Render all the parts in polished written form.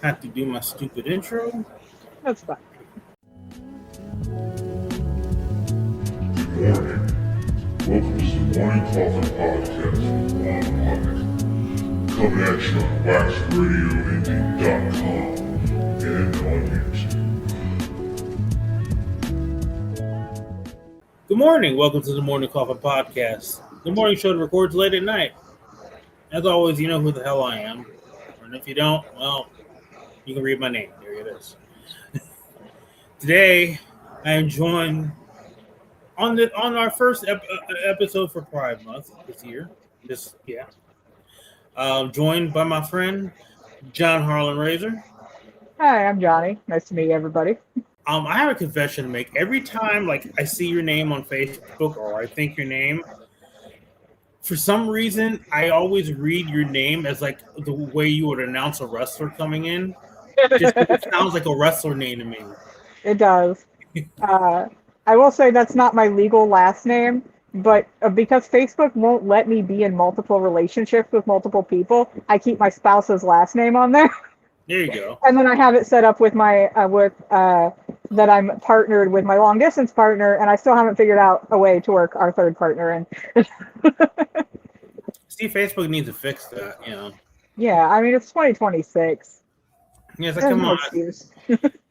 Have to do my stupid intro. That's fine. Good morning. Welcome to the Morning Coffin Podcast with withy. Coming at you on waxradioindie.com and on YouTube. Good morning. Welcome to the Morning Coffin Podcast, the morning show that records late at night. As always, you know who the hell I am. And if you don't, well, you can read my name. There it is. Today, I am joined on our first episode for Pride Month this year. Joined by my friend John Harlon Raisor. Hi, I'm Johnny. Nice to meet everybody. I have a confession to make. Every time, I see your name on Facebook or I think your name, for some reason, I always read your name as the way you would announce a wrestler coming in. Just it sounds like a wrestler name to me. It does. I will say that's not my legal last name, but because Facebook won't let me be in multiple relationships with multiple people, I keep my spouse's last name on there. There you go. And then I have it set up with my that I'm partnered with my long distance partner, and I still haven't figured out a way to work our third partner in. See, Facebook needs to fix that, Yeah, I mean, it's 2026. Yeah, it's There's come no on. excuse.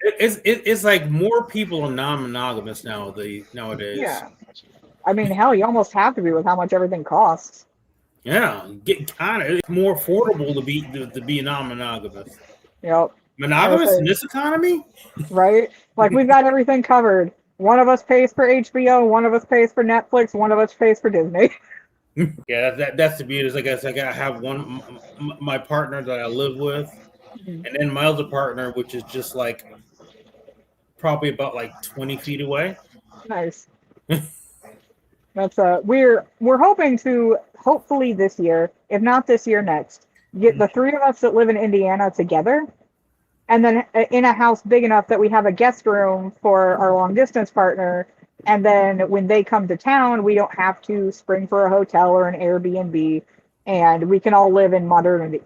It's like more people are non-monogamous nowadays. Yeah. I mean, hell, you almost have to be with how much everything costs. Yeah, it's more affordable to be non-monogamous. Yep. Monogamous in this economy? Right? Like, we've got everything covered. One of us pays for HBO, one of us pays for Netflix, one of us pays for Disney. Yeah, that's the beauty. Is I have my partner that I live with, and then my other partner, which is just probably about 20 feet away. Nice. That's we're hoping to hopefully this year, if not this year, next, get the three of us that live in Indiana together, and then in a house big enough that we have a guest room for our long distance partner. And then when they come to town, we don't have to spring for a hotel or an Airbnb, and we can all live in modernity.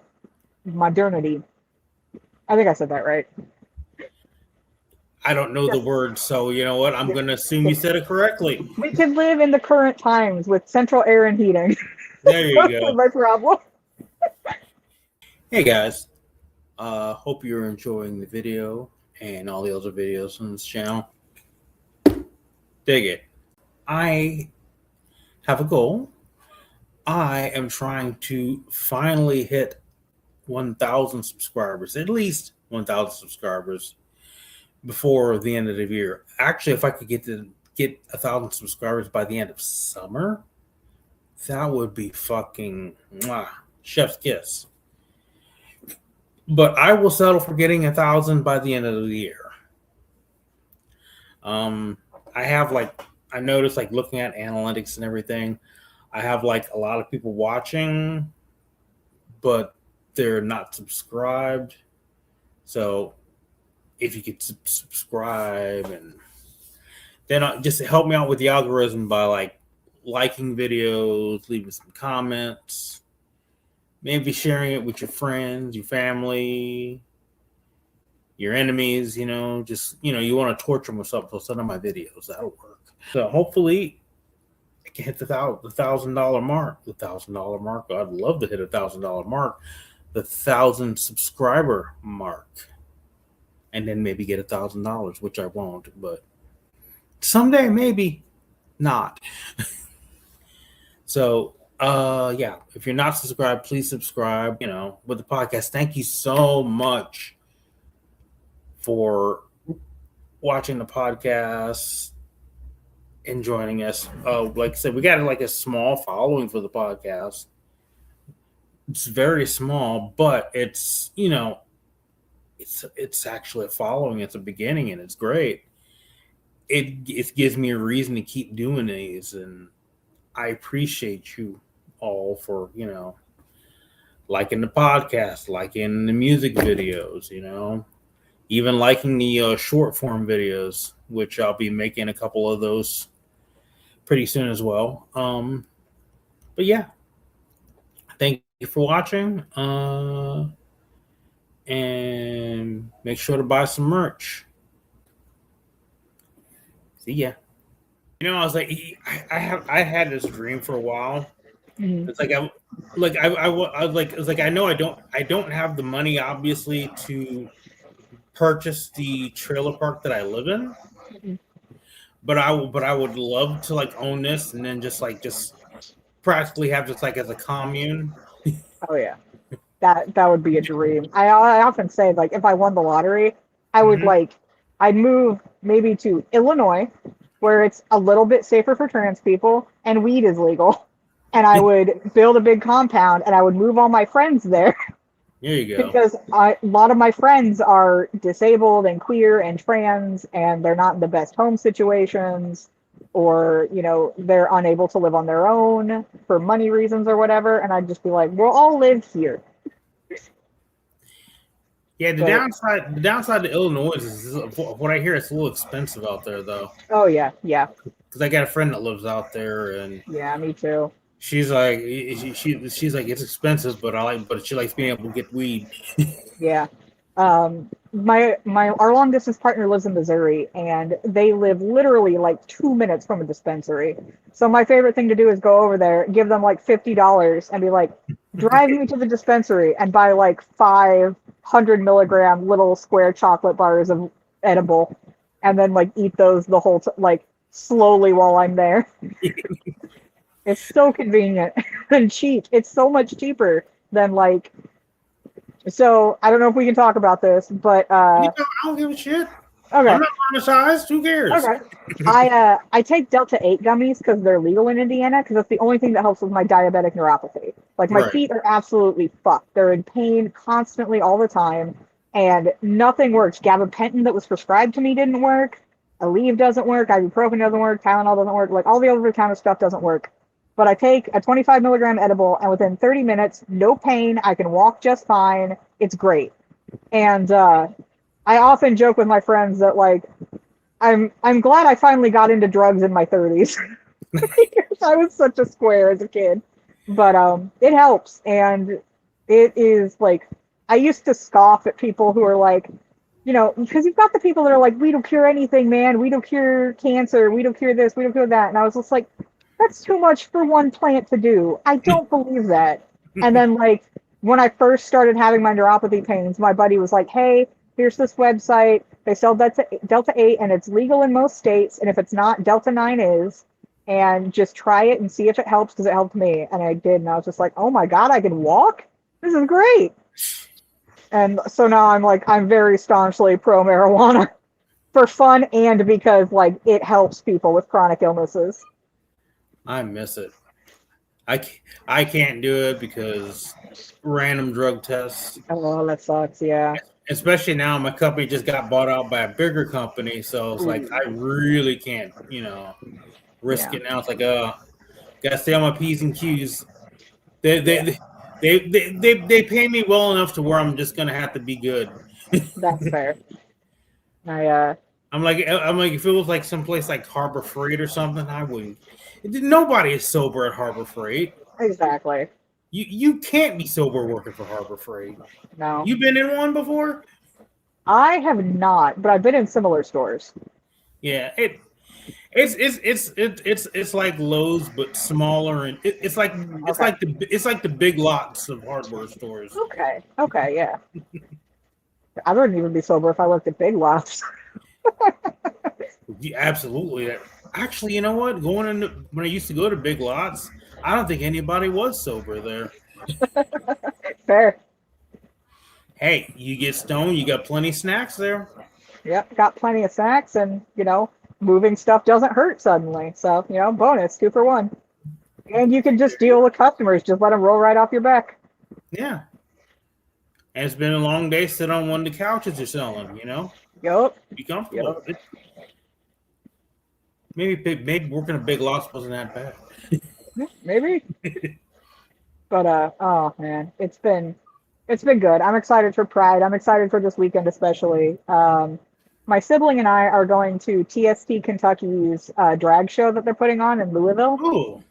I think I said that right. I don't know the word, so you know what? I'm going to assume you said it correctly. We can live in the current times with central air and heating. There you go. That's my problem. Hey guys, hope you're enjoying the video and all the other videos on this channel. Dig it. I have a goal. I am trying to finally hit 1,000 subscribers, at least 1,000 subscribers before the end of the year. Actually, if I could get 1,000 subscribers by the end of summer, that would be fucking chef's kiss. But I will settle for getting 1,000 by the end of the year. I have I noticed looking at analytics and everything, I have a lot of people watching, but they're not subscribed. So if you could subscribe and then just help me out with the algorithm by liking videos, leaving some comments, maybe sharing it with your friends, your family, your enemies, you want to torture them or something, so send them my videos. That'll work. So hopefully I can hit the $1,000 mark. The $1,000 mark. I'd love to hit $1,000 mark. The 1,000 subscriber mark. And then maybe get $1,000, which I won't, but someday maybe not. So yeah, if you're not subscribed, please subscribe, with the podcast. Thank you so much for watching the podcast and joining us. Like I said, we got a small following for the podcast. It's very small, but it's it's actually a following. It's a beginning, and it's great. It gives me a reason to keep doing these, and I appreciate you all for liking the podcast, liking the music videos, even liking the short form videos, which I'll be making a couple of those pretty soon as well. But yeah, thank you for watching. and make sure to buy some merch. See ya. I was like, I had this dream for a while. Mhm. It's like I know I don't have the money obviously to purchase the trailer park that I live in, Mhm. but I would love to like own this and then just practically have just like as a commune. Oh yeah, that would be a dream. I often say like if I won the lottery, I would Mhm. I'd move maybe to Illinois, where it's a little bit safer for trans people and weed is legal, and I would build a big compound and I would move all my friends there There you go. because a lot of my friends are disabled and queer and trans and they're not in the best home situations, or they're unable to live on their own for money reasons or whatever, and I'd just be like, we'll all live here. Yeah, the But downside to Illinois is what I hear. It's a little expensive out there though, oh yeah, because I got a friend that lives out there and yeah, me too. she's like she's like it's expensive, but she likes being able to get weed. Yeah. My our long distance partner lives in Missouri, and they live literally like 2 minutes from a dispensary. So my favorite thing to do is go over there, give them like $50, and be like, drive me to the dispensary and buy like 500 milligram little square chocolate bars of edible, and then like eat those the whole like slowly while I'm there. It's so convenient and cheap. It's so much cheaper than like. So I don't know if we can talk about this, but I don't give a shit. okay, I'm not monetized. Who cares? okay. I take Delta 8 gummies because they're legal in Indiana because that's the only thing that helps with my diabetic neuropathy. Like my Right. feet are absolutely fucked. They're in pain constantly all the time, and nothing works. Gabapentin that was prescribed to me didn't work. Aleve doesn't work. Ibuprofen doesn't work. Tylenol doesn't work. Like all the over-the-counter stuff doesn't work. But I take a 25 milligram edible, and within 30 minutes, no pain. I can walk just fine. It's great. And I often joke with my friends that like I'm glad I finally got into drugs in my 30s. I was such a square as a kid, but it helps, and it is like I used to scoff at people who are like, because you've got the people that are like, we don't cure anything, man. We don't cure cancer. We don't cure this. We don't cure that. And I was just like, that's too much for one plant to do. I don't believe that. And then like when I first started having my neuropathy pains, my buddy was like, hey, here's this website. They sell Delta 8 and it's legal in most states. And if it's not, Delta 9 is. And just try it and see if it helps because it helped me. And I did. And I was just like, oh my God, I can walk? This is great. And so now I'm very staunchly pro marijuana for fun and because like it helps people with chronic illnesses. I miss it. I can't do it because random drug tests. Oh, that sucks. Yeah. Especially now, my company just got bought out by a bigger company, so it's like I really can't, risk it now. It's like, gotta stay on my P's and Q's. They pay me well enough to where I'm just gonna have to be good. That's fair. I'm like, if it was like someplace like Harbor Freight or something, I wouldn't. Nobody is sober at Harbor Freight. Exactly. You can't be sober working for Harbor Freight. No. You been in one before? I have not, but I've been in similar stores. Yeah, it's like Lowe's but smaller, and it's like the Big Lots of hardware stores. Okay, yeah. I wouldn't even be sober if I worked at Big Lots. Yeah, absolutely. Actually, you know what? When I used to go to Big Lots, I don't think anybody was sober there. Fair. Hey, you get stoned, you got plenty of snacks there. Yep, got plenty of snacks, and moving stuff doesn't hurt suddenly. So bonus 2 for 1. And you can just deal with customers. Just let them roll right off your back. Yeah. And it's been a long day. Sit on one of the couches you're selling. Yup. Be comfortable. Yep. Maybe working at Big Lots wasn't that bad. Maybe. But oh man, it's been good. I'm excited for Pride. I'm excited for this weekend especially. My sibling and I are going to TST Kentucky's drag show that they're putting on in Louisville. Oh.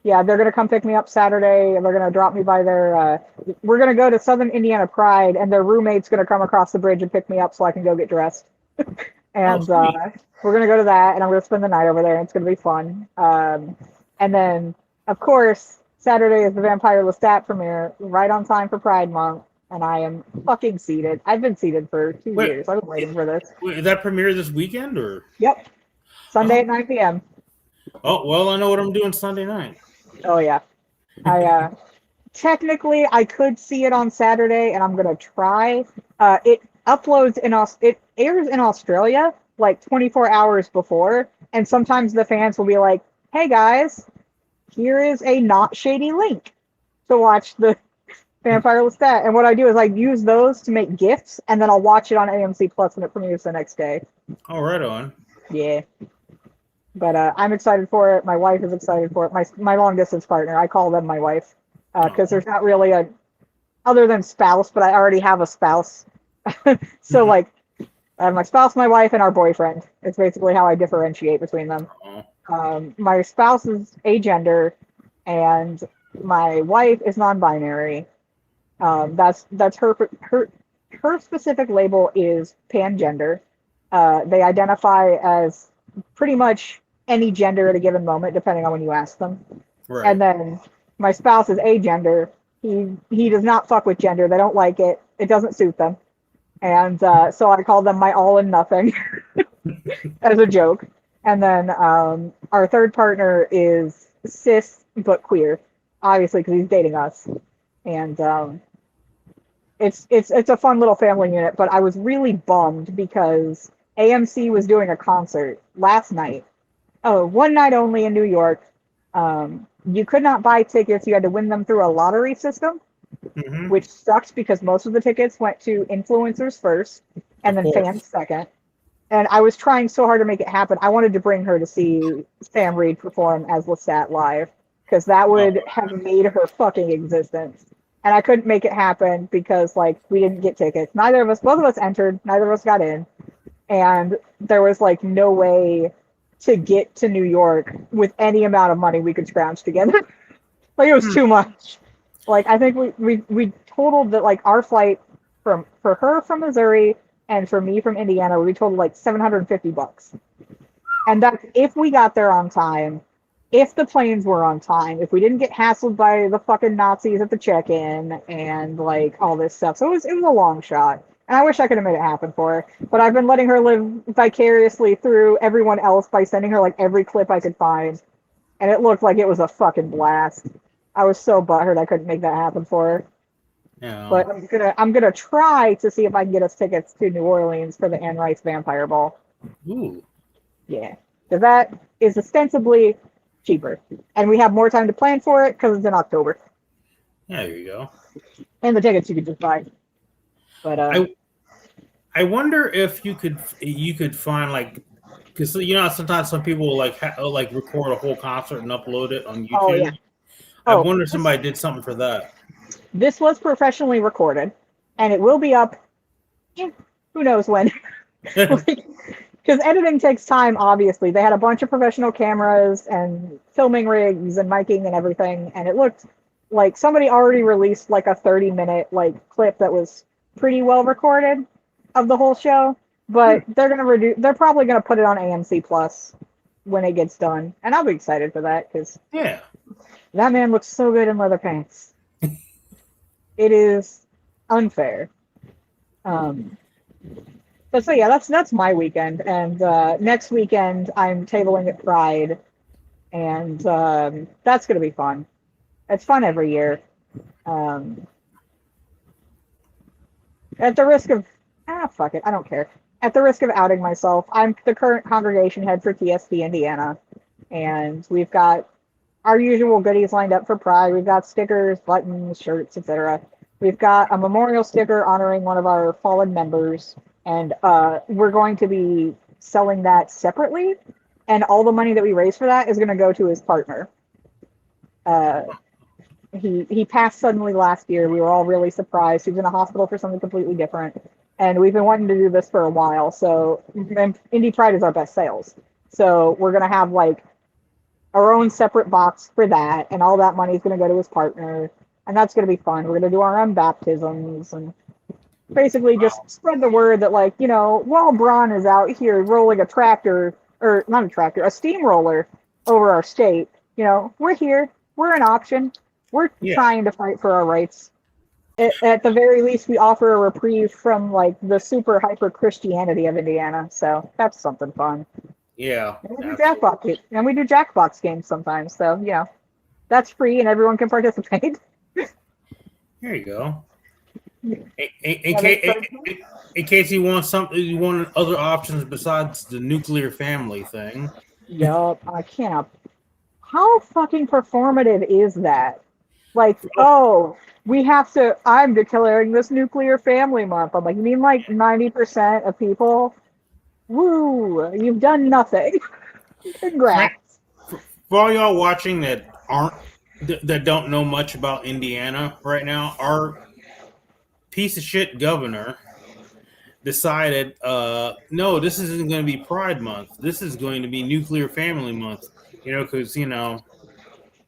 Yeah, they're gonna come pick me up Saturday, and they're gonna drop me by their. We're gonna go to Southern Indiana Pride, and their roommate's gonna come across the bridge and pick me up so I can go get dressed. And we're gonna go to that, and I'm gonna spend the night over there, and it's gonna be fun. And then, of course, Saturday is the Vampire Lestat premiere, right on time for Pride Month, and I am fucking seated. I've been seated for 2 years. I've been waiting for this. Wait, is that premiere this weekend or? Yep, Sunday at 9 p.m. Oh well, I know what I'm doing Sunday night. Oh yeah, I technically I could see it on Saturday, and I'm gonna try. It uploads it airs in Australia like 24 hours before, and sometimes the fans will be like, "Hey guys, here is a not shady link to watch the Vampire Lestat." And what I do is I use those to make GIFs, and then I'll watch it on AMC Plus when it premieres the next day. Oh, right on. Yeah. But I'm excited for it. My wife is excited for it. My long distance partner, I call them my wife, because there's not really a other than spouse, but I already have a spouse. So like, I have my spouse, my wife, and our boyfriend. It's basically how I differentiate between them. My spouse is agender, and my wife is non-binary. That's her specific label is pangender. They identify as pretty much any gender at a given moment, depending on when you ask them. Right. And then my spouse is agender. He does not fuck with gender. They don't like it. It doesn't suit them. And so I call them my all and nothing as a joke. And then our third partner is cis but queer, obviously because he's dating us. And it's a fun little family unit. But I was really bummed because AMC was doing a concert last night. Oh, one night only in New York. You could not buy tickets. You had to win them through a lottery system, which sucks because most of the tickets went to influencers first and then fans second. And I was trying so hard to make it happen. I wanted to bring her to see Sam Reed perform as Lestat live because that would have made her fucking existence. And I couldn't make it happen because, like, we didn't get tickets. Both of us entered. Neither of us got in. And there was, like, no way to get to New York with any amount of money we could scrounge together. Like, it was too much. Like, I think we totaled that, like, our flight for her from Missouri and for me from Indiana, we totaled, like, $750. And that's if we got there on time, if the planes were on time, if we didn't get hassled by the fucking Nazis at the check-in and, like, all this stuff. So it was a long shot. And I wish I could have made it happen for her. But I've been letting her live vicariously through everyone else by sending her, like, every clip I could find. And it looked like it was a fucking blast. I was so butthurt I couldn't make that happen for her. Yeah. But I'm gonna try to see if I can get us tickets to New Orleans for the Anne Rice Vampire Ball. Ooh. Yeah. Because that is ostensibly cheaper. And we have more time to plan for it because it's in October. Yeah, there you go. And the tickets you could just buy. But I wonder if you could find, like, because you know sometimes some people will like record a whole concert and upload it on YouTube. Oh, yeah. I wonder if somebody did something for that. This was professionally recorded, and it will be up. Who knows when? Because editing takes time. Obviously, they had a bunch of professional cameras and filming rigs and miking and everything, and it looked like somebody already released like a 30-minute like clip that was pretty well recorded of the whole show, but they're probably gonna put it on AMC Plus when it gets done, and I'll be excited for that because that man looks so good in leather pants. It is unfair. So yeah, that's my weekend, and next weekend I'm tabling at Pride, and that's gonna be fun. It's fun every year. At the risk of fuck it, I don't care. At the risk of outing myself, I'm the current congregation head for TSP Indiana, and we've got our usual goodies lined up for Pride. We've got stickers, buttons, shirts, etc. We've got a memorial sticker honoring one of our fallen members, and we're going to be selling that separately, and all the money that we raise for that is going to go to his partner. He passed suddenly last year. We were all really surprised. He was in a hospital for something completely different, and we've been wanting to do this for a while. So Indie Pride is our best sales. So we're going to have like our own separate box for that, and all that money is going to go to his partner, and that's going to be fun. We're going to do our own baptisms and basically just spread the word that, like, you know, while Braun is out here rolling a tractor, or not a tractor, a steamroller over our state, you know, we're here. We're an option. We're trying to fight for our rights. At the very least, we offer a reprieve from, like, the super hyper Christianity of Indiana. So that's something fun. Yeah. And we do Jackbox games sometimes. So, you know, that's free and everyone can participate. There you go. In case you want something, you want other options besides the nuclear family thing. Yup, I can't. How fucking performative is that? Like, oh, I'm declaring this nuclear family month. I'm like, you mean like 90% of people? Woo, you've done nothing. Congrats. For all y'all watching that don't know much about Indiana right now, our piece of shit governor decided, no, this isn't going to be Pride Month. This is going to be Nuclear Family Month. You know, because, you know,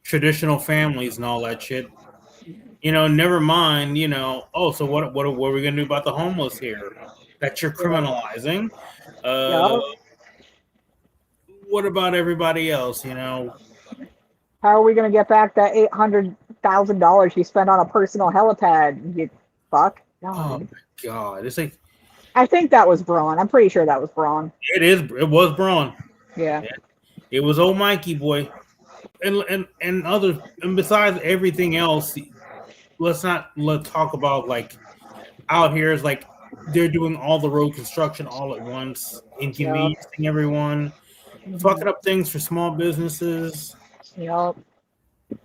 traditional families and all that shit. You know, never mind, you know, oh, so what are we going to do about the homeless here that you're criminalizing? What about everybody else, you know? How are we going to get back that $800,000 you spent on a personal helipad, you fuck? God. Oh, my God. It's like... I think that was Braun. I'm pretty sure that was Braun. It was Braun. Yeah. It was old Mikey boy. And besides everything else, let's talk about, like, out here is like they're doing all the road construction all at once, inconveniencing everyone, fucking up things for small businesses. Yep.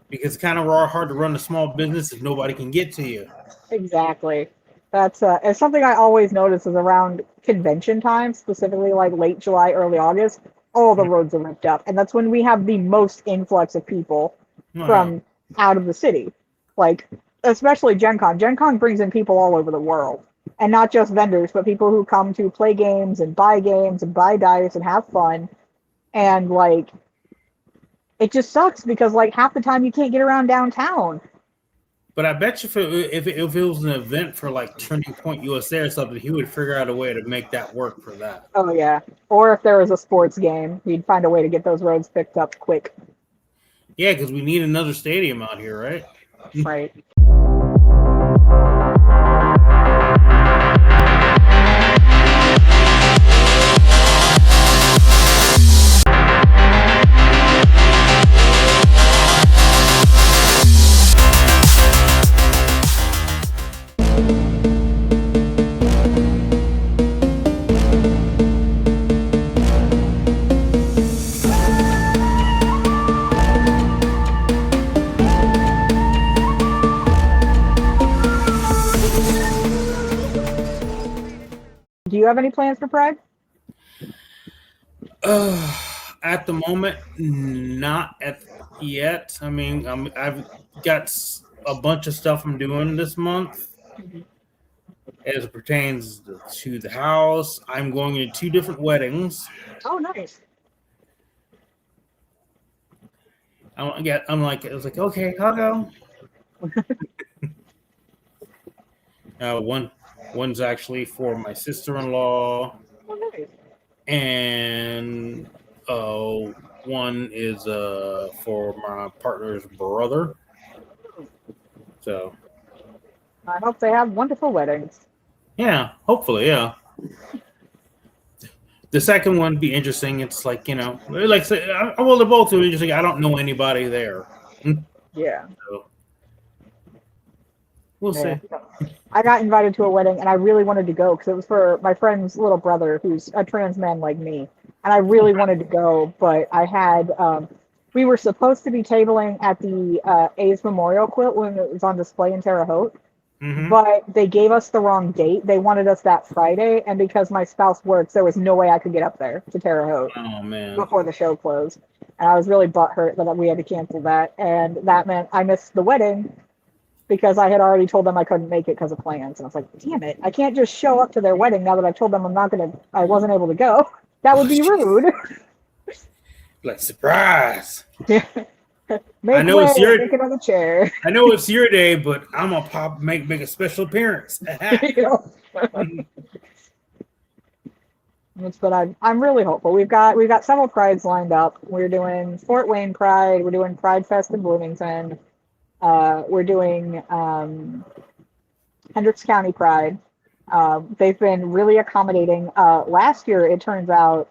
Because it's kind of hard to run a small business if nobody can get to you. Exactly. That's it's something I always notice is around convention time, specifically like late July, early August. All the roads are ripped up, and that's when we have the most influx of people from out of the city. Like, especially Gen Con. Gen Con brings in people all over the world, and not just vendors, but people who come to play games and buy dice and have fun. And, like, it just sucks because, like, half the time you can't get around downtown. But I bet you if it was an event for, like, Turning Point USA or something, he would figure out a way to make that work for that. Oh, yeah. Or if there was a sports game, he'd find a way to get those roads picked up quick. Yeah, because we need another stadium out here, right? Right. Do you have any plans for Pride? At the moment, not yet. I mean, I've got a bunch of stuff I'm doing this month as it pertains to the house. I'm going to 2 different weddings. Oh, nice. I was like, okay, I'll go. One's actually for my sister-in-law, and one is for my partner's brother. So I hope they have wonderful weddings. Yeah, hopefully, yeah. The second one would be interesting. It's like, you know, like, well, they're both interesting. I don't know anybody there. Yeah. So, we'll see. I got invited to a wedding, and I really wanted to go because it was for my friend's little brother, who's a trans man like me. And I really wanted to go, but I had, we were supposed to be tabling at the A's Memorial Quilt when it was on display in Terre Haute. Mm-hmm. But they gave us the wrong date. They wanted us that Friday, and because my spouse works, there was no way I could get up there to Terre Haute before the show closed. And I was really butthurt that we had to cancel that, and that meant I missed the wedding because I had already told them I couldn't make it because of plans. And I was like, damn it, I can't just show up to their wedding now that I've told them I wasn't able to go. That would be rude. Like, surprise. Make I know way, it's your make it on the chair. I know it's your day, but I'm gonna make a special appearance. But I'm really hopeful. We've got several prides lined up. We're doing Fort Wayne Pride. We're doing Pride Fest in Bloomington. We're doing Hendricks County Pride. They've been really accommodating. Last year, it turns out,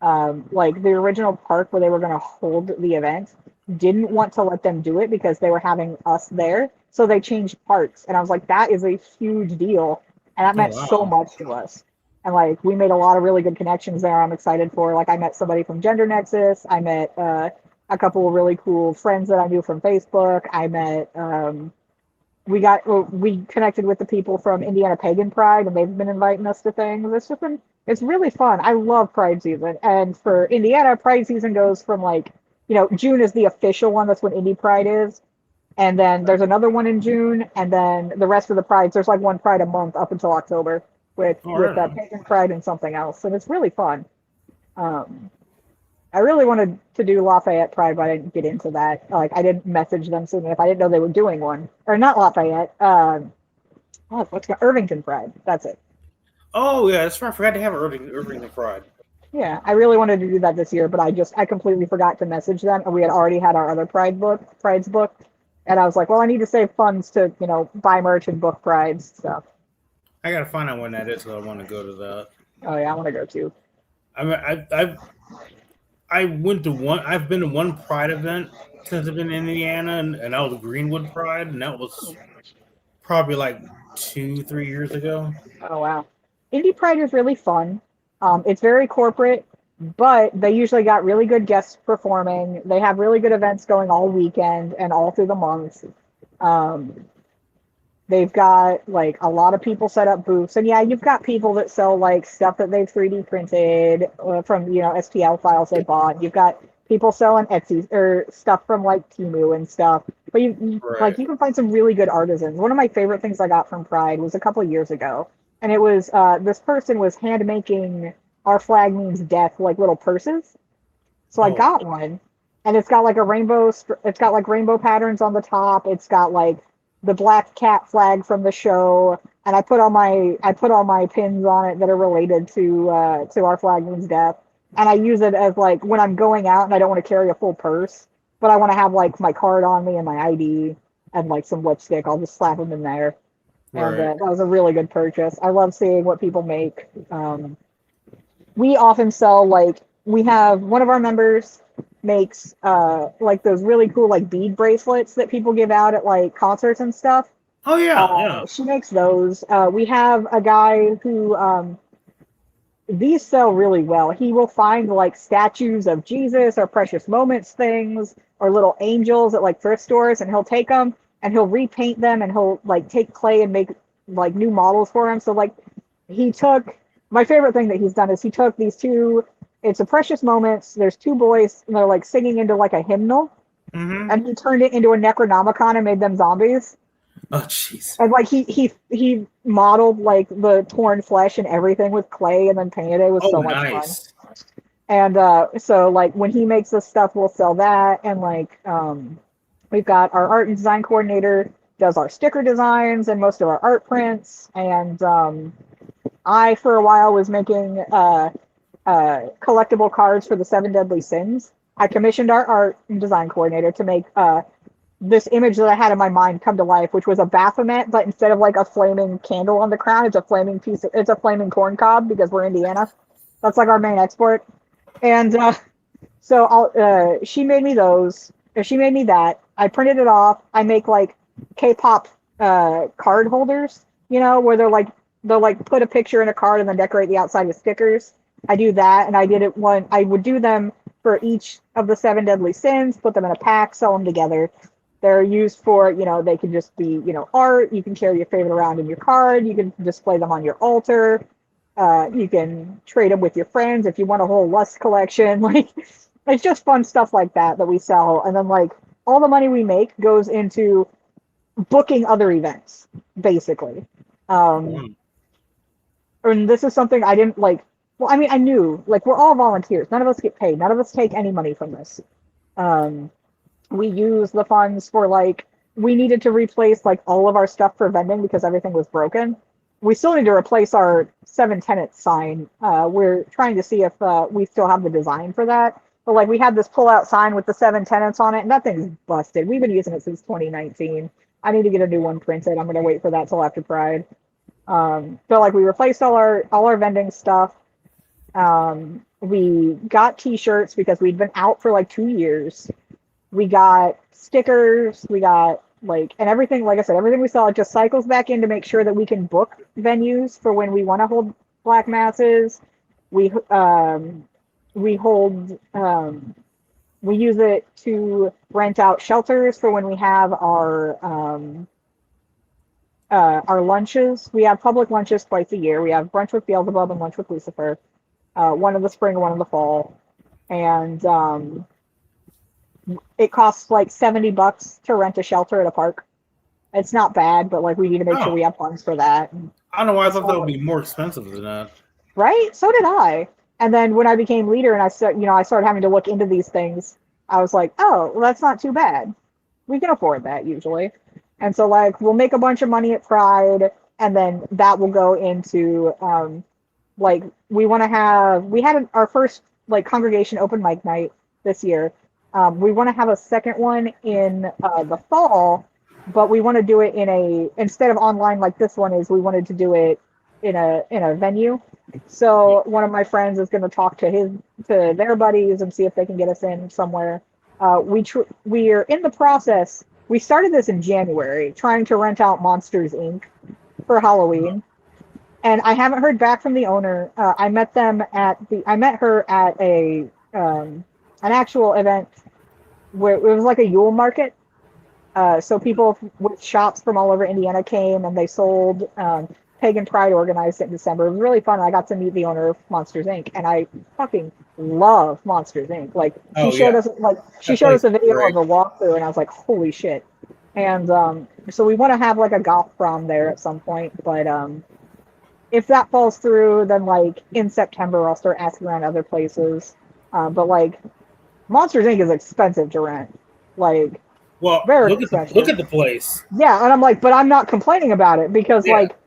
like the original park where they were going to hold the event didn't want to let them do it because they were having us there. So they changed parks. And I was like, that is a huge deal. And that meant so much to us. And like, we made a lot of really good connections there. I'm excited for, like, I met somebody from Gender Nexus. I met a couple of really cool friends that I knew from Facebook. I met, we connected with the people from Indiana Pagan Pride, and they've been inviting us to things. It's really fun. I love Pride season. And for Indiana, Pride season goes from like, June is the official one. That's when Indy Pride is. And then there's another one in June. And then the rest of the Prides, there's like one Pride a month up until October with Pagan Pride and something else. And it's really fun. I really wanted to do Lafayette Pride, but I didn't get into that. Like, I didn't message them soon enough. I didn't know they were doing one. Or not Lafayette. Irvington Pride. That's it. Oh, yeah, that's right. I forgot to have Irvington Pride. Yeah, I really wanted to do that this year, but I completely forgot to message them. And we had already had our other Prides booked. And I was like, well, I need to save funds to, buy merch and book Prides. So I got to find out when that is, because I want to go to that. Oh, yeah, I want to go too. I mean, I've been to one Pride event since I've been in Indiana, and that was Greenwood Pride, and that was probably like 2-3 years ago. Oh, wow. Indy Pride is really fun. It's very corporate, but they usually got really good guests performing. They have really good events going all weekend and all through the month. They've got like a lot of people set up booths, and yeah, you've got people that sell like stuff that they've 3D printed from STL files they bought. You've got people selling Etsy or stuff from like Temu and stuff. But you can find some really good artisans. One of my favorite things I got from Pride was a couple of years ago, and it was this person was hand making "Our Flag Means Death" like little purses. So I got one, and it's got like a rainbow. It's got like rainbow patterns on the top. It's got like the black cat flag from the show, and I put all my pins on it that are related to Our Flag Means Death, and I use it as like when I'm going out and I don't want to carry a full purse, but I want to have like my card on me and my ID and like some lipstick. I'll just slap them in there, and that was a really good purchase. I love seeing what people make. We often sell we have one of our members makes like those really cool like bead bracelets that people give out at like concerts and stuff. Oh yeah. She makes those. We have a guy who these sell really well. He will find like statues of Jesus or precious moments things or little angels at like thrift stores, and he'll take them and he'll repaint them, and he'll like take clay and make like new models for him. So like my favorite thing that he's done is he took these two. It's a Precious Moments. There's two boys, and they're like singing into like a hymnal, and he turned it into a Necronomicon and made them zombies. Oh, jeez. And like he modeled like the torn flesh and everything with clay, and then painted it. It was so much fun. And so like when he makes this stuff, we'll sell that. And like we've got our art and design coordinator does our sticker designs and most of our art prints. And I for a while was making collectible cards for the 7 Deadly Sins. I commissioned our art and design coordinator to make this image that I had in my mind come to life, which was a Baphomet, but instead of like a flaming candle on the crown, it's a flaming corn cob, because we're Indiana. That's like our main export. And so she made me those. She made me that. I printed it off. I make like K-pop card holders, where they'll put a picture in a card and then decorate the outside with stickers. I do that, and I did it I would do them for each of the 7 Deadly Sins, put them in a pack, sell them together. They're used for, they can just be, art. You can carry your favorite around in your card. You can display them on your altar. You can trade them with your friends if you want a whole Lust collection. Like, it's just fun stuff like that we sell. And then, like, all the money we make goes into booking other events, basically. And this is something I didn't, well, I mean, I knew, like, we're all volunteers. None of us get paid. None of us take any money from this. We use the funds for, like, we needed to replace, like, all of our stuff for vending because everything was broken. We still need to replace our 7 tenants sign. We're trying to see if we still have the design for that. But, like, we had this pull-out sign with the 7 tenants on it, and that thing's busted. We've been using it since 2019. I need to get a new one printed. I'm going to wait for that till after Pride. So, like, we replaced all our vending stuff. We got t-shirts because we'd been out for like 2 years. We got stickers, we got like, and everything, like I said, everything we saw just cycles back in to make sure that we can book venues for when we want to hold black masses. We hold, we use it to rent out shelters for when we have our lunches. We have public lunches twice a year. We have brunch with Beelzebub and lunch with Lucifer. One in the spring and one in the fall. And it costs like $70 to rent a shelter at a park. It's not bad, but like we need to make sure we have funds for that. I don't know why I thought that would be more expensive than that. Right? So did I. And then when I became leader and I started having to look into these things, I was like, oh, well, that's not too bad. We can afford that usually. And so like we'll make a bunch of money at Pride, and then that will go into like we had our first like congregation open mic night this year. We want to have a second one in the fall, but we want to do it instead of online like this one is, we wanted to do it in a venue. So one of my friends is going to talk to their buddies and see if they can get us in somewhere. We are in the process. We started this in January, trying to rent out Monsters Inc. for Halloween. And I haven't heard back from the owner. I met her at an actual event where it was like a Yule market. So people with shops from all over Indiana came and they sold. Pagan Pride organized it in December. It was really fun. I got to meet the owner of Monsters Inc. and I fucking love Monsters Inc. Like she showed us a video of a walkthrough, and I was like, holy shit. And so we want to have like a golf prom there at some point, but if that falls through, then like in September I'll start asking around other places. But like Monsters Inc. is expensive to rent. Like, well, very expensive. Look at the place. Yeah, and I'm like, but I'm not complaining about it because like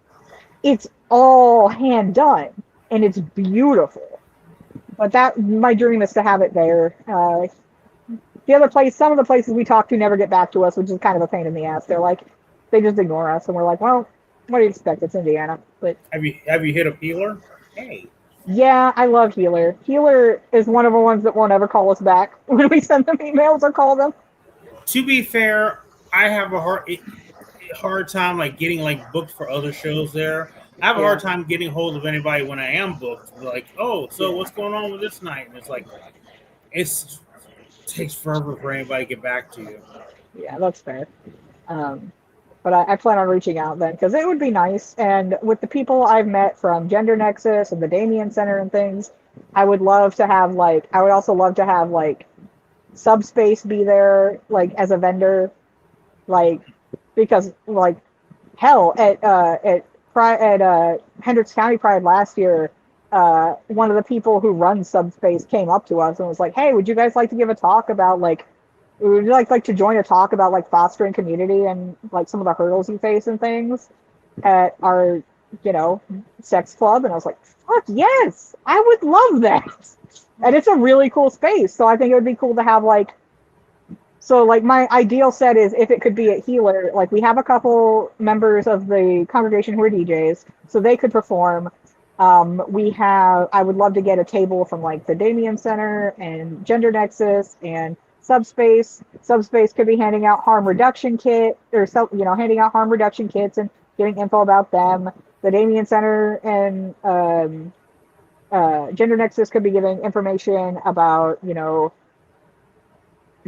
it's all hand done and it's beautiful. But my dream is to have it there. Some of the places we talk to never get back to us, which is kind of a pain in the ass. They're like, they just ignore us, and we're like, well, what do you expect? It's Indiana. But have you hit a Healer? Hey. Yeah, I love Healer. Healer is one of the ones that won't ever call us back when we send them emails or call them. To be fair, I have a hard time like getting like booked for other shows there. I have a hard time getting hold of anybody when I am booked. Like, oh, so what's going on with this night? And it's like, it takes forever for anybody to get back to you. Yeah, that's fair. But I plan on reaching out then because it would be nice. And with the people I've met from Gender Nexus and the Damien Center and things, I would also love to have like Subspace be there, like as a vendor, like because like hell at Hendricks County Pride last year, one of the people who runs Subspace came up to us and was like, hey, would you guys like to give a talk about like, would you like to join a talk about like fostering community and like some of the hurdles you face and things at our, sex club? And I was like, fuck yes, I would love that. And it's a really cool space. So I think it would be cool to have like, so like my ideal set is if it could be at Healer, like we have a couple members of the congregation who are DJs, so they could perform. I would love to get a table from like the Damien Center and Gender Nexus and Subspace. Subspace could be handing out harm reduction kit handing out harm reduction kits and getting info about them. The Damien Center and Gender Nexus could be giving information about,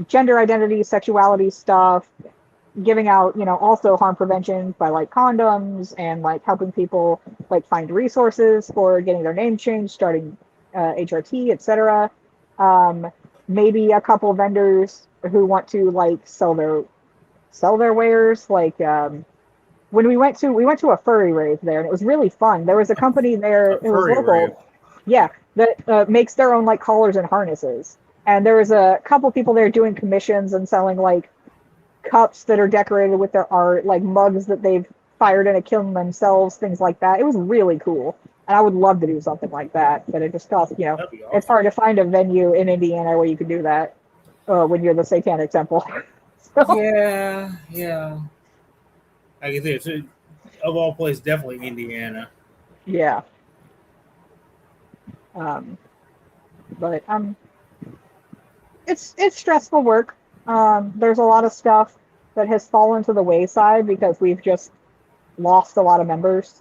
gender identity, sexuality stuff, giving out, also harm prevention by like condoms and like helping people like find resources for getting their name changed, starting HRT, etc. Maybe a couple vendors who want to like sell their wares. Like when we went to a furry rave there, and it was really fun. There was a company there. It was local. Rave. Yeah, that makes their own like collars and harnesses. And there was a couple people there doing commissions and selling like cups that are decorated with their art, like mugs that they've fired in a kiln themselves, things like that. It was really cool. And I would love to do something like that, but it just costs, That'd be awesome. it's hard to find a venue in Indiana where you can do that when you're the Satanic Temple. So, Yeah. I can say it's of all places, definitely Indiana. yeah. But it's stressful work. There's a lot of stuff that has fallen to the wayside because we've just lost a lot of members.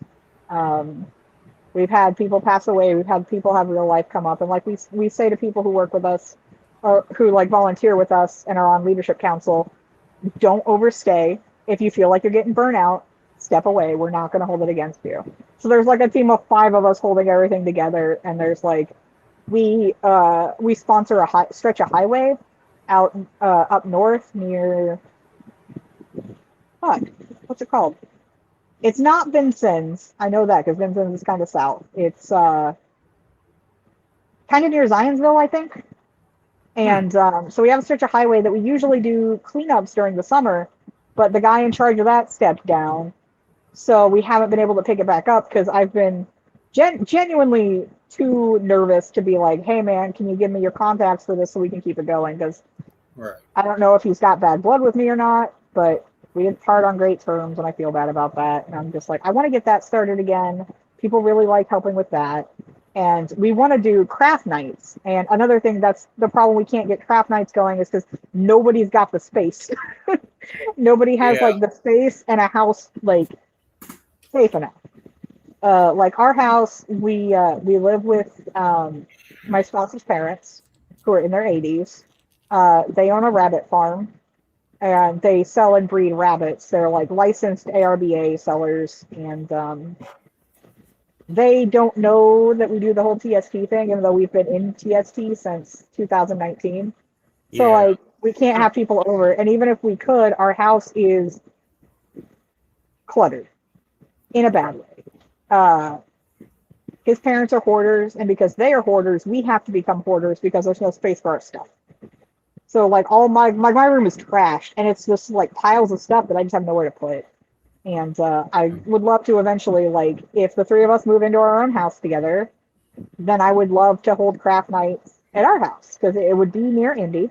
We've had people pass away. We've had people have real life come up, and like we say to people who work with us or who like volunteer with us and are on leadership council, don't overstay. If you feel like you're getting burnt out, step away. We're not going to hold it against you. So there's like a team of 5 of us holding everything together, and there's like we sponsor a stretch of highway out up north near what's it called? It's not Vincennes. I know that because Vincennes is kind of south. It's kind of near Zionsville, I think. And so we have a stretch of highway that we usually do cleanups during the summer, but the guy in charge of that stepped down. So we haven't been able to pick it back up because I've been genuinely too nervous to be like, hey, man, can you give me your contacts for this so we can keep it going? Because I don't know if he's got bad blood with me or not, but we didn't part on great terms, and I feel bad about that. And I'm just like, I want to get that started again. People really like helping with that. And we want to do craft nights. And another thing that's the problem we can't get craft nights going is because nobody's got the space. Nobody has like the space and a house like safe enough. Like our house, we live with my spouse's parents who are in their 80s. They own a rabbit farm. And they sell and breed rabbits. They're like licensed ARBA sellers, and they don't know that we do the whole TST thing, even though we've been in TST since 2019. So like we can't have people over, and even if we could, our house is cluttered in a bad way. His parents are hoarders, and because they are hoarders, we have to become hoarders because there's no space for our stuff. So like all my room is trashed, and it's just like piles of stuff that I just have nowhere to put. And I would love to eventually, like, if the 3 of us move into our own house together, then I would love to hold craft nights at our house because it would be near Indy,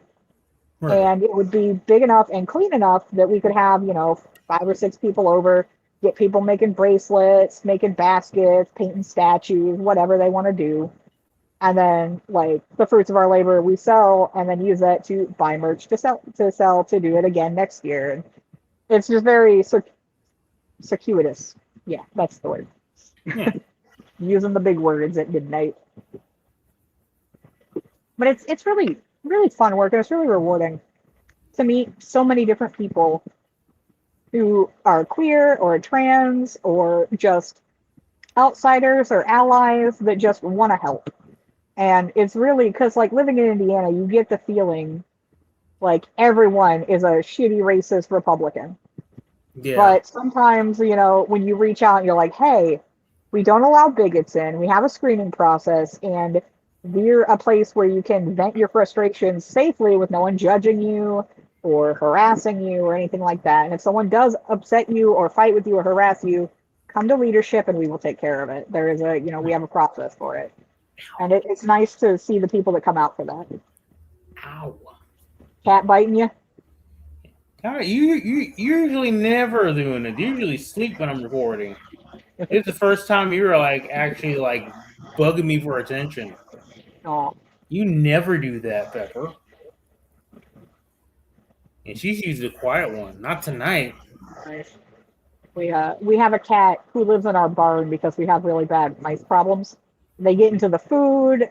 and it would be big enough and clean enough that we could have 5 or 6 people over, get people making bracelets, making baskets, painting statues, whatever they want to do. And then, like, the fruits of our labor we sell, and then use that to buy merch to sell to do it again next year. And it's just very circuitous. Yeah, that's the word. Yeah. Using the big words at midnight. But it's really, really fun work, and it's really rewarding to meet so many different people who are queer or trans or just outsiders or allies that just want to help. And it's really because, like, living in Indiana, you get the feeling like everyone is a shitty racist Republican. Yeah. But sometimes, when you reach out and you're like, hey, we don't allow bigots in, we have a screening process, and we're a place where you can vent your frustrations safely with no one judging you or harassing you or anything like that. And if someone does upset you or fight with you or harass you, come to leadership and we will take care of it. There is we have a process for it. And it's nice to see the people that come out for that. Ow. Cat biting you? You usually never doing it. You usually sleep when I'm recording. It's the first time you were like actually like bugging me for attention. Oh. You never do that, Pepper. And she's usually the quiet one. Not tonight. Nice. We have a cat who lives in our barn because we have really bad mice problems. They get into the food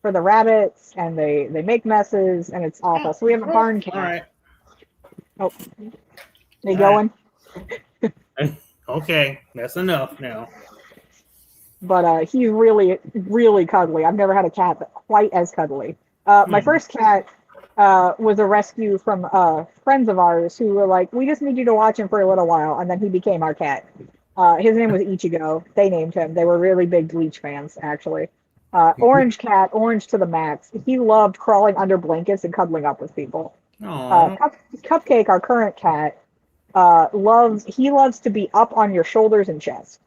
for the rabbits, and they make messes, and it's awful. So we have a barn cat. All right. Oh, they going? Okay, that's enough now. But he's really, really cuddly. I've never had a cat that quite as cuddly. My first cat was a rescue from friends of ours who were like, we just need you to watch him for a little while, and then he became our cat. His name was Ichigo. They named him. They were really big Bleach fans, actually. Orange cat, orange to the max. He loved crawling under blankets and cuddling up with people. Cupcake, our current cat, loves to be up on your shoulders and chest.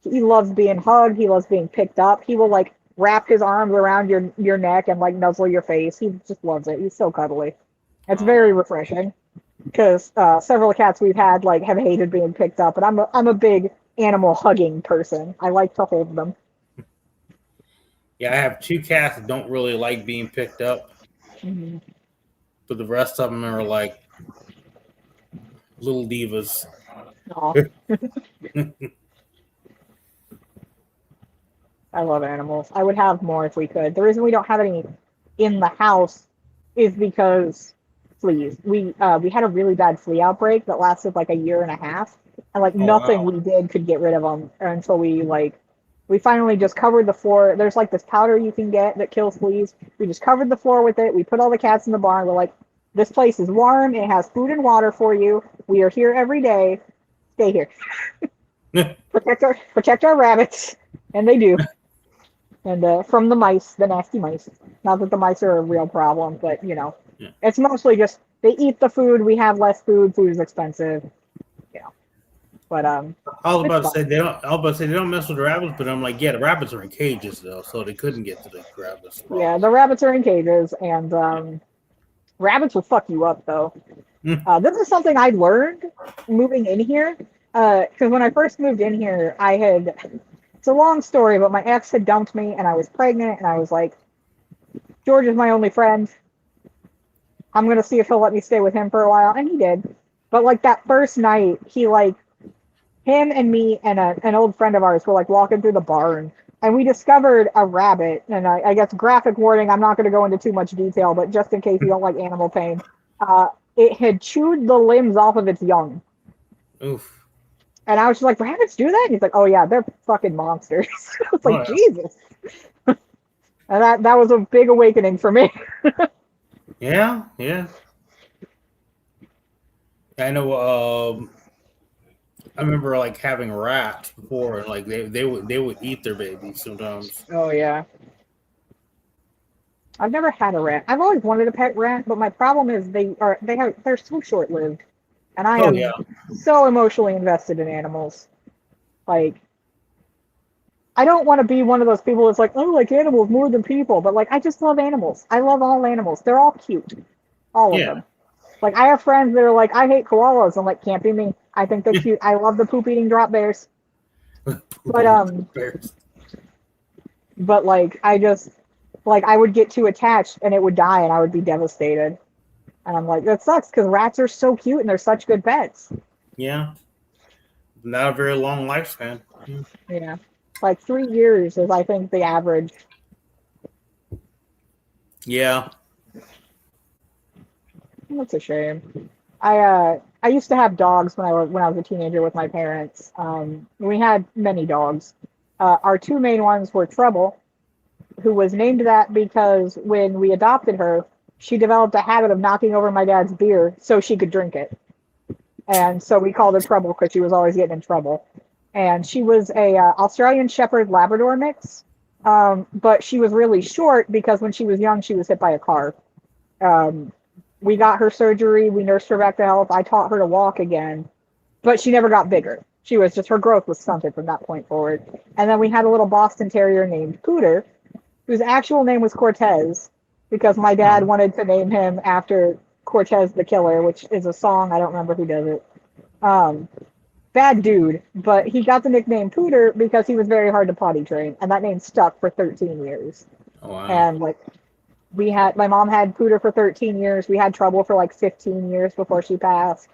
He loves being hugged. He loves being picked up. He will like wrap his arms around your neck and like nuzzle your face. He just loves it. He's so cuddly. It's very refreshing because several cats we've had like have hated being picked up, and I'm a big animal hugging person. I like to hold them. Yeah, I have 2 cats that don't really like being picked up, but the rest of them are like little divas. I love animals. I would have more if we could. The reason we don't have any in the house is because fleas. We had a really bad flea outbreak that lasted like a year and a half, and like nothing we did could get rid of them until we finally just covered the floor. There's like this powder you can get that kills fleas. We just covered the floor with it. We put all the cats in the barn. We're like, this place is warm. It has food and water for you. We are here every day. Stay here. Protect our rabbits, and they do. And from the mice, the nasty mice. Not that the mice are a real problem, but you know, it's mostly just they eat the food. We have less food. Food is expensive. You know, but I was about to say they don't mess with the rabbits, but I'm like, yeah, the rabbits are in cages though, so they couldn't get to the rabbits. Yeah, the rabbits are in cages, and rabbits will fuck you up though. This is something I learned moving in here, because when I first moved in here, it's a long story, but my ex had dumped me, and I was pregnant, and I was like, George is my only friend. I'm going to see if he'll let me stay with him for a while, and he did. But, like, that first night, him and me and an old friend of ours were, like, walking through the barn, and we discovered a rabbit, and I guess graphic warning, I'm not going to go into too much detail, but just in case you don't like animal pain, it had chewed the limbs off of its young. Oof. And I was just like, rabbits do that? And he's like, oh yeah, they're fucking monsters. I was like, Jesus. And that was a big awakening for me. Yeah. I know. I remember like having rats before, and like they would eat their babies sometimes. Oh yeah. I've never had a rat. I've always wanted a pet rat, but my problem is they're so short lived. And I am so emotionally invested in animals. Like, I don't want to be one of those people that's like, oh, like animals more than people. But, like, I just love animals. I love all animals. They're all cute. All of them. Like, I have friends that are like, I hate koalas. I'm like, can't be me. I think they're cute. I love the poop-eating drop bears. But, like, I would get too attached and it would die and I would be devastated. And I'm like, that sucks because rats are so cute and they're such good pets. Yeah. Not a very long lifespan. Yeah. Like 3 years is, I think, the average. Yeah. That's a shame. I used to have dogs when I was a teenager with my parents. We had many dogs. Our 2 main ones were Trouble, who was named that because when we adopted her, she developed a habit of knocking over my dad's beer so she could drink it. And so we called her Trouble because she was always getting in trouble. And she was a Australian Shepherd Labrador mix. But she was really short because when she was young, she was hit by a car. We got her surgery. We nursed her back to health. I taught her to walk again. But she never got bigger. Her growth was stunted from that point forward. And then we had a little Boston Terrier named Pooter, whose actual name was Cortez, because my dad wanted to name him after Cortez the Killer, which is a song. I don't remember who does it. Bad dude, but he got the nickname Pooter because he was very hard to potty train, and that name stuck for 13 years. Oh, wow. And like, my mom had Pooter for 13 years. We had Trouble for like 15 years before she passed.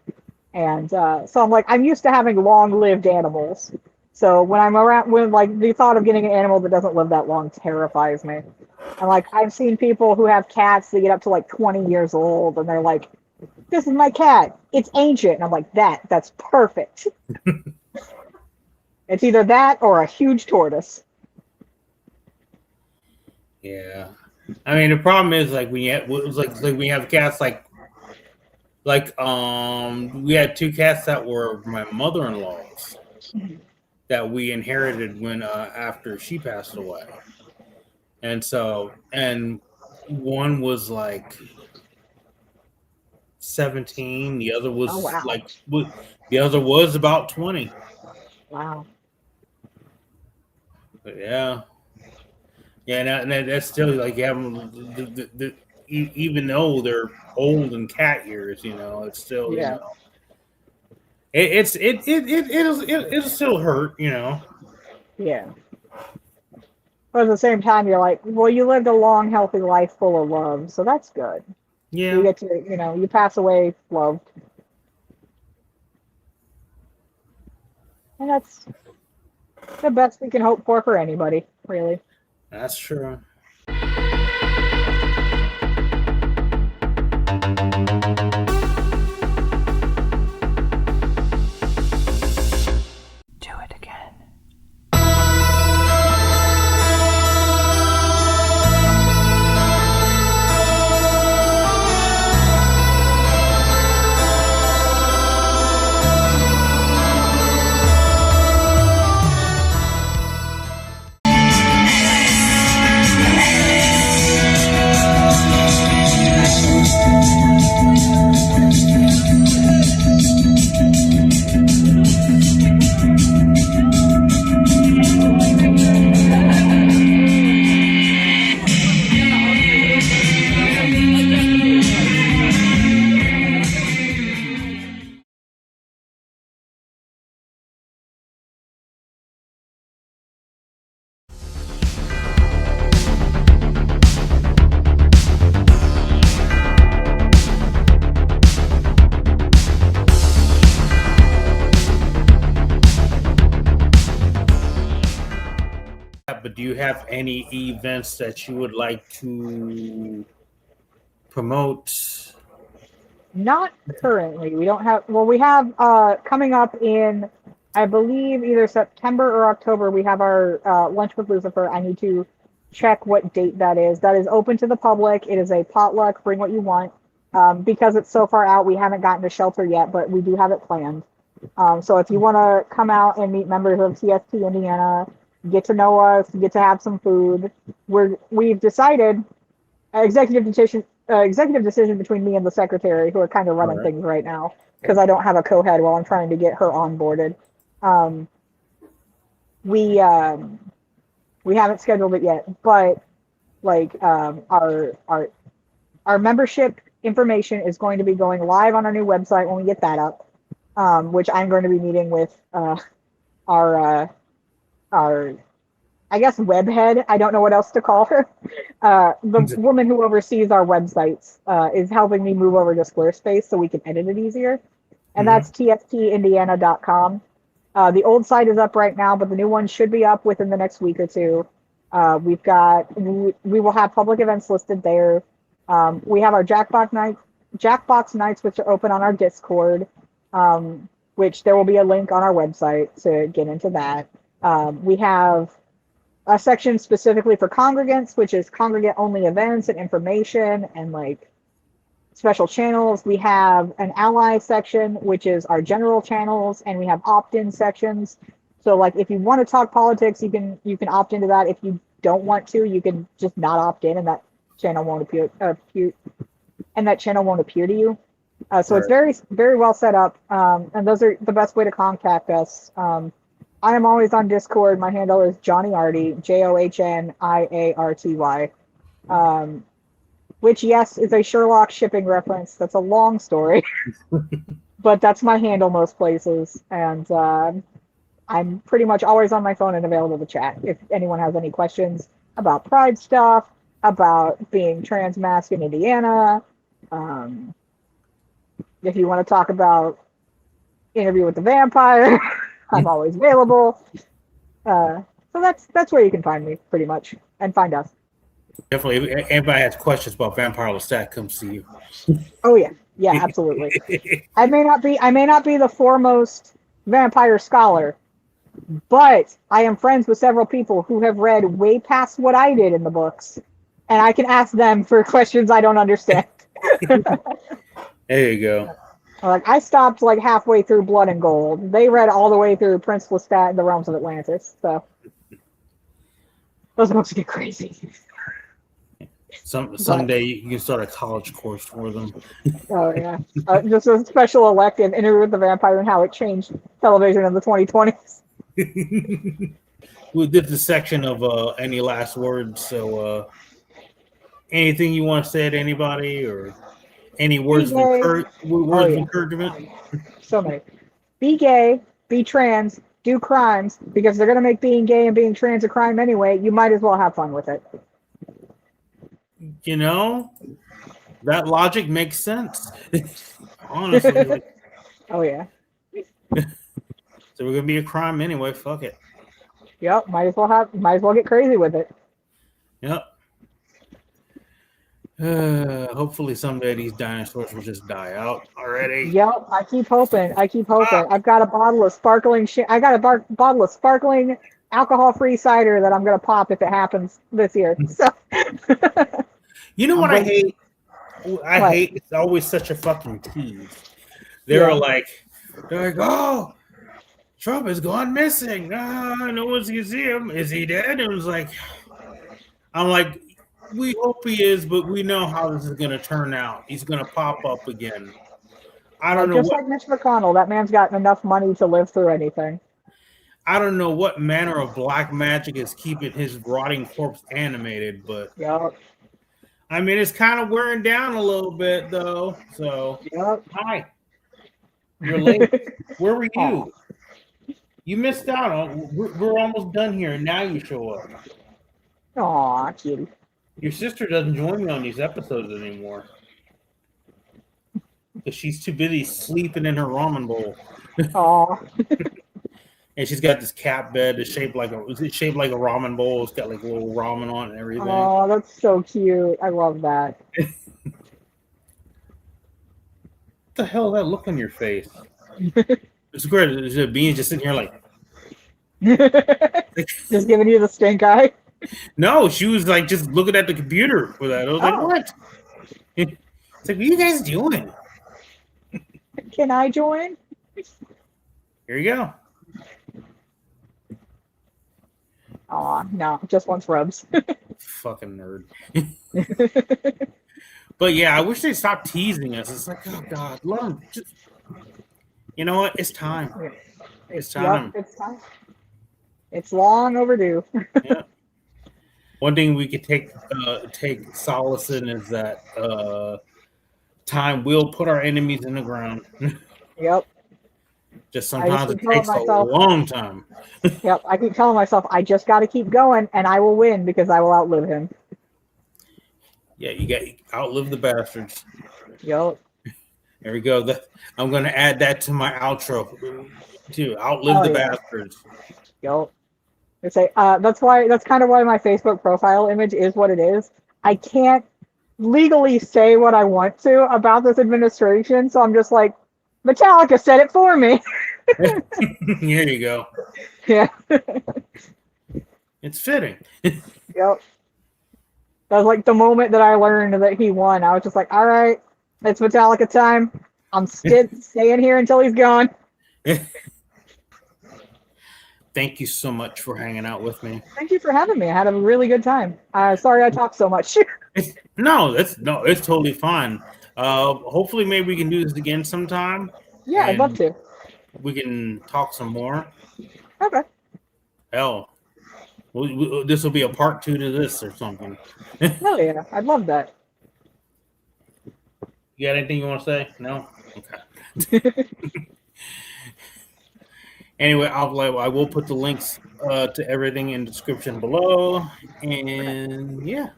And so I'm like, I'm used to having long-lived animals. So when I'm around, the thought of getting an animal that doesn't live that long terrifies me. And like, I've seen people who have cats that get up to like 20 years old, and they're like, this is my cat. It's ancient. And I'm like, that's perfect. It's either that or a huge tortoise. Yeah. I mean, the problem is like we have cats we had 2 cats that were my mother-in-law's that we inherited when after she passed away. and one was like 17. The other was the other was about 20. Wow. But yeah, and that's still like even though they're old in cat years, it's still it'll still hurt, Yeah. But at the same time, you're like, well, you lived a long, healthy life full of love, so that's good. Yeah. You get to, you pass away loved. And that's the best we can hope for anybody, really. That's true. But do you have any events that you would like to promote? Not currently. We don't have, well, we have coming up in, I believe, either September or October, we have our Lunch with Lucifer. I need to check what date that is. That is open to the public. It is a potluck, bring what you want. Because it's so far out, we haven't gotten to shelter yet, but we do have it planned. So if you want to come out and meet members of TST Indiana, get to know us, get to have some food, we've decided, executive decision between me and the secretary, who are kind of running things right now, because I don't have a co-head while I'm trying to get her onboarded. We haven't scheduled it yet, but like our membership information is going to be going live on our new website when we get that up, which I'm going to be meeting with our I guess web head. I don't know what else to call her. The woman who oversees our websites is helping me move over to Squarespace so we can edit it easier. And that's tstindiana.com. The old site is up right now, but the new one should be up within the next week or two. We will have public events listed there. We have our Jackbox nights, which are open on our Discord, which there will be a link on our website to get into that. We have a section specifically for congregants, which is congregant only events and information and like special channels. We have an ally section, which is our general channels, and we have opt-in sections. So like if you want to talk politics, you can opt into that. If you don't want to, you can just not opt in, and that channel won't appear to you. So it's very, very well set up, and those are the best way to contact us. I am always on Discord. My handle is Johnny Arty, JOHNIARTY, which, yes, is a Sherlock shipping reference. That's a long story, but that's my handle most places. And I'm pretty much always on my phone and available to chat if anyone has any questions about Pride stuff, about being trans-masc in Indiana. If you want to talk about Interview with the Vampire, I'm always available. So that's where you can find me, pretty much, and find us. Definitely. If anybody has questions about Vampire Lestat, come see you. Oh yeah, absolutely. I may not be the foremost vampire scholar, but I am friends with several people who have read way past what I did in the books, and I can ask them for questions I don't understand. There you go. Like I stopped like halfway through Blood and Gold. They read all the way through Prince Lestat and the Realms of Atlantis. So those books get crazy. Someday you can start a college course for them. Oh yeah, just a special elective Interview with the Vampire and how it changed television in the 2020s. We did the section of any last words. So, anything you want to say to anybody, or any words of encouragement? So many. Be gay, be trans, do crimes, because they're gonna make being gay and being trans a crime anyway. You might as well have fun with it. You know, that logic makes sense. Honestly. Oh yeah. So we're gonna be a crime anyway. Fuck it. Yep. Might as well get crazy with it. Yep. Hopefully someday these dinosaurs will just die out already. Yep. I keep hoping. I've got a bottle of sparkling bottle of sparkling alcohol-free cider that I'm gonna pop if it happens this year. So. You know what I hate? I hate it's always such a fucking tease. They're like, oh, Trump has gone missing. No one's gonna see him. Is he dead? And it was like, I'm like, we hope he is, but we know how this is gonna turn out. He's gonna pop up again. I don't know. Just like Mitch McConnell, that man's got enough money to live through anything. I don't know what manner of black magic is keeping his rotting corpse animated, but I mean, it's kind of wearing down a little bit, though. So, hi. You're late. Where were you? You missed out on. We're almost done here, and now you show up. Aw, cutie. Your sister doesn't join me on these episodes anymore because she's too busy sleeping in her ramen bowl. Aw. And she's got this cat bed that's shaped like a ramen bowl. It's got like a little ramen on it and everything. Oh, that's so cute. I love that. What the hell is that look on your face? It's great. There's a bean just sitting here like just giving you the stink eye. No, she was like just looking at the computer for that. I was like, what? It's like, what are you guys doing? Can I join? Here you go. Aw, no, just wants rubs. Fucking nerd. But yeah, I wish they'd stop teasing us. It's like, oh God, let them just. You know what? It's time. It's time. Yep, it's time. It's long overdue. Yeah. One thing we could take solace in is that time will put our enemies in the ground. Yep. Just sometimes it takes a long time. Yep, I keep telling myself I just got to keep going, and I will win because I will outlive him. Yeah, you got to outlive the bastards. Yep. There we go. I'm going to add that to my outro too. Outlive the bastards. Yep. I say that's kind of why my Facebook profile image is what it is. I can't legally say what I want to about this administration, so I'm just like, Metallica said it for me. Here you go. Yeah. It's fitting. Yep. That was like the moment that I learned that he won. I was just like, all right, it's Metallica time. I'm staying here until he's gone. Thank you so much for hanging out with me. Thank you for having me. I had a really good time. Sorry I talked so much. It's totally fine. Hopefully maybe we can do this again sometime. Yeah, I'd love to. We can talk some more. Okay. Hell, this will be a part 2 to this or something. Hell yeah, I'd love that. You got anything you want to say? No? Okay. Anyway, I will put the links to everything in the description below. And yeah.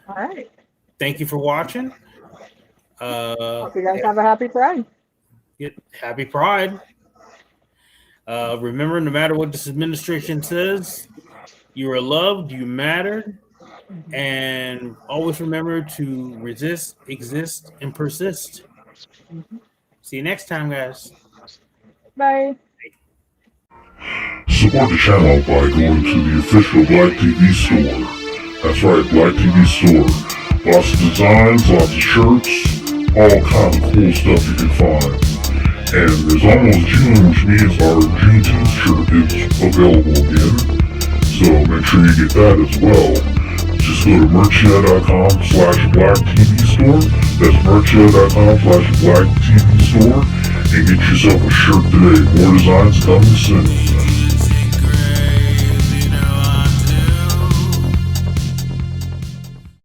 All right. Thank you for watching. Hope you guys have a happy Pride. Happy Pride. Remember, no matter what this administration says, you are loved, you matter, and always remember to resist, exist, and persist. Mm-hmm. See you next time, guys. Bye. Support the channel by going to the official Black TV store. That's right, Black TV store. Lots of designs, lots of shirts, all kind of cool stuff you can find. And there's almost June, which means our Juneteenth shirt is available again. So make sure you get that as well. Just go to merchia.com/blacktv-store. That's merchia.com/blacktv-store. And get yourself a shirt today. More designs coming soon.